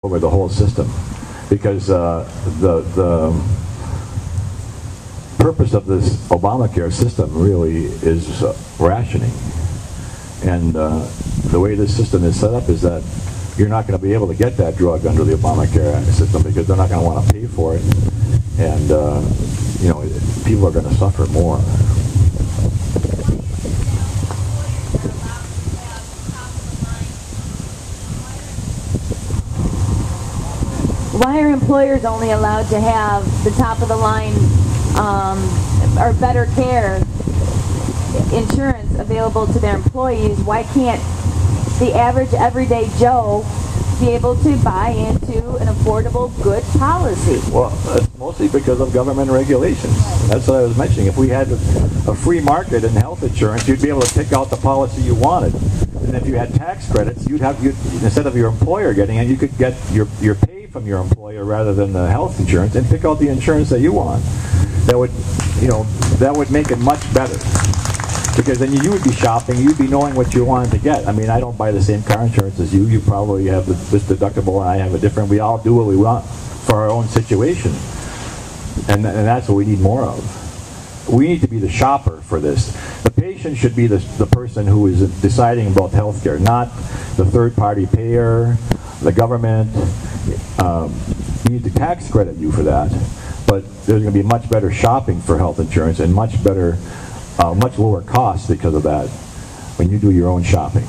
over the whole system, because the purpose of this Obamacare system really is rationing. And the way this system is set up is that you're not going to be able to get that drug under the Obamacare system because they're not going to want to pay for it, and you know, people are going to suffer more. Why are employers only allowed to have the top of the line or better care insurance available to their employees? Why can't the average everyday Joe be able to buy into an affordable, good policy? Well, that's mostly because of government regulations. That's what I was mentioning. If we had a free market in health insurance, you'd be able to pick out the policy you wanted. And if you had tax credits, instead of your employer getting it, you could get your pay from your employer rather than the health insurance, and pick out the insurance that you want. That would, you know, that would make it much better. Because then you would be shopping, you'd be knowing what you wanted to get. I mean, I don't buy the same car insurance as you. You probably have this deductible, and I have a different. We all do what we want for our own situation, and that's what we need more of. We need to be the shopper for this. The patient should be the person who is deciding about health care, not the third-party payer, the government. We need to tax credit you for that, but there's going to be much better shopping for health insurance and much better. Much lower cost because of that when you do your own shopping.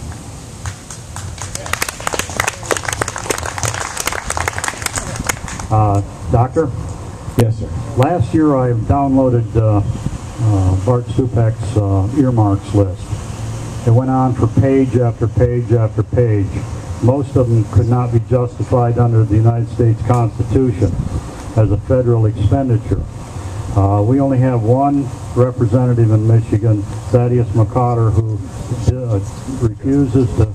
Doctor? Yes, sir. Last year I downloaded Bart Stupak's earmarks list. It went on for page after page after page. Most of them could not be justified under the United States Constitution as a federal expenditure. We only have one representative in Michigan, Thaddeus McCotter, who refuses to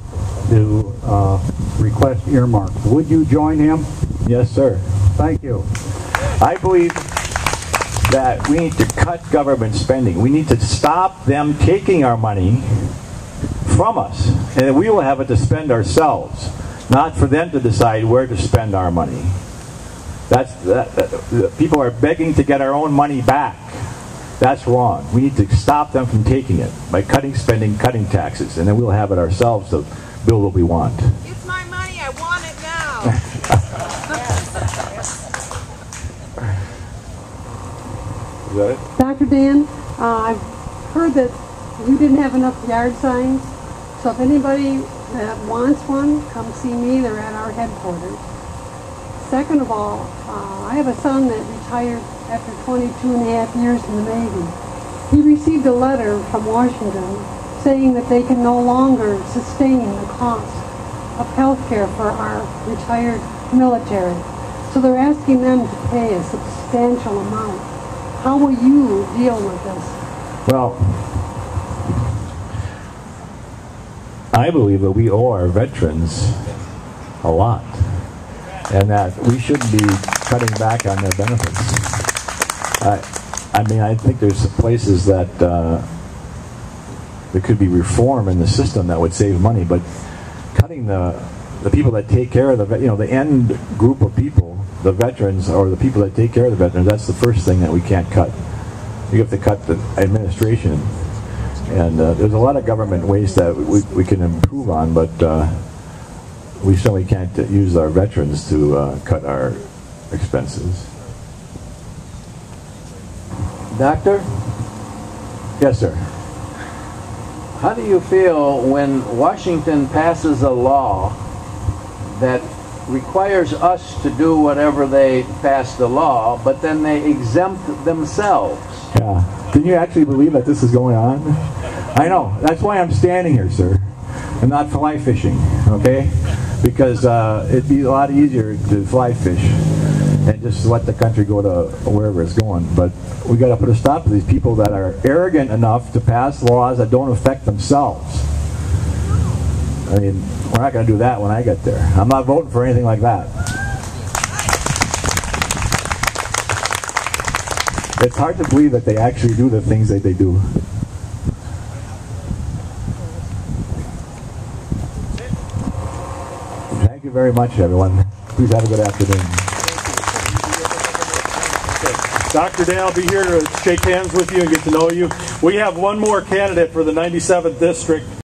request earmarks. Would you join him? Yes, sir. Thank you. I believe that we need to cut government spending. We need to stop them taking our money from us, and we will have it to spend ourselves, not for them to decide where to spend our money. People are begging to get our own money back. That's wrong. We need to stop them from taking it by cutting spending, cutting taxes, and then we'll have it ourselves to build what we want. It's my money. I want it now. Is that it? Dr. Dan, I've heard that you didn't have enough yard signs, so if anybody that wants one, come see me. They're at our headquarters. Second of all, I have a son that retired after 22 and a half years in the Navy. He received a letter from Washington saying that they can no longer sustain the cost of health care for our retired military. So they're asking them to pay a substantial amount. How will you deal with this? Well, I believe that we owe our veterans a lot, and that we shouldn't be cutting back on their benefits. I mean, I think there's places that there could be reform in the system that would save money, but cutting the people that take care of the end group of people, the veterans, or the people that take care of the veterans, that's the first thing that we can't cut. You have to cut the administration, and there's a lot of government ways that we can improve on, but we certainly can't use our veterans to cut our expenses. Doctor? Yes, sir. How do you feel when Washington passes a law that requires us to do whatever they pass the law, but then they exempt themselves? Yeah. Can you actually believe that this is going on? I know. That's why I'm standing here, sir. I'm not fly fishing, okay? Because it'd be a lot easier to fly fish and just let the country go to wherever it's going. But we got to put a stop to these people that are arrogant enough to pass laws that don't affect themselves. I mean, we're not going to do that when I get there. I'm not voting for anything like that. It's hard to believe that they actually do the things that they do. Thank you very much, everyone. Please have a good afternoon. Dr. Day, I'll be here to shake hands with you and get to know you. We have one more candidate for the 97th District.